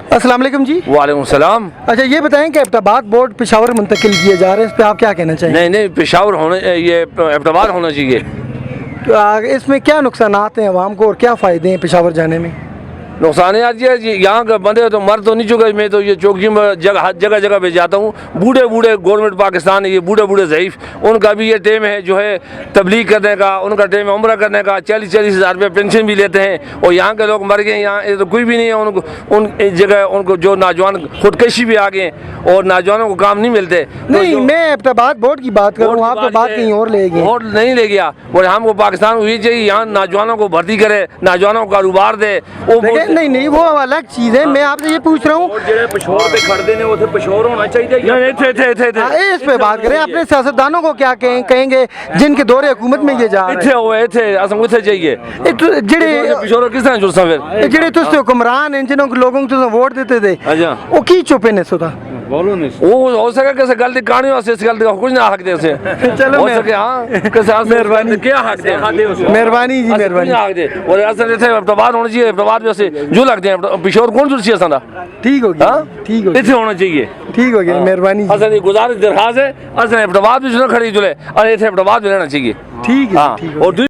अस्सलाम वालेकुम जी। वालेकुम सलाम। अच्छा ये बताएं कि एबटाबाद बोर्ड पेशावर मुंतकिल किए जा रहे हैं, इस पर आप क्या कहना चाहिए? नहीं नहीं, पेशावर होने, ये एबटाबाद होना चाहिए। तो इसमें क्या नुकसानात हैं अवाम को और क्या फ़ायदे हैं पेशावर जाने में? नुकसान ये यहाँ के बंदे तो मर तो नहीं चुके, मैं तो ये चौकी में जगह जगह पे जाता हूँ, बूढ़े बूढ़े गवर्नमेंट पाकिस्तान ये बूढ़े बूढ़े ज़ईफ़, उनका भी ये टाइम है जो है तबलीग करने का, उनका टाइम है उम्रा करने का, 40-40 हज़ार रुपये पेंशन भी लेते हैं। और यहाँ के लोग मर गए, यहाँ ये तो कोई भी नहीं है उनको, उन जगह उनको जो नौजवान खुदकशी भी आ गए और नौजवानों को काम नहीं मिलते। नहीं, मैं एबटाबाद बोर्ड की बात करूँ, आप तो बात कहीं और ले गए। वोट नहीं ले गया, बोले हमको पाकिस्तान को ये चाहिए यहाँ नौजवानों को भर्ती करे, नौजवानों को कारोबार दे। नहीं नहीं, वो अलग चीज़ है, मैं आपसे ये पूछ रहा हूँ इस पे बात करें। अपने सियासतदानों को क्या कहेंगे जिनके दौरे हुकूमत में ये जा जेड़े तुस हुक्मरान हैं, जिन्होंने लोगों को वोट देते थे, वो की चुप ने सुधा वो हो सके कैसे गलती कहानी वास्ते इस गलती का कुछ ना हक दे से चलो हो सके। हाँ मेहरबानी, क्या हक दे, मेहरबानी जी, मेहरबानी। हक दे और असल इथे एबटाबाद होना चाहिए, एबटाबाद वैसे जो लगते हैं पिशोर कौन जुड़ चाहिए संदा, ठीक हो गया, ठीक हो गया, इथे होना चाहिए, ठीक हो गया, मेहरबानी। असल ये गुजारिश दरखास्त है, असल एबटाबाद भी जो खड़ी जुले और इथे एबटाबाद भी रहना चाहिए, ठीक है, ठीक है।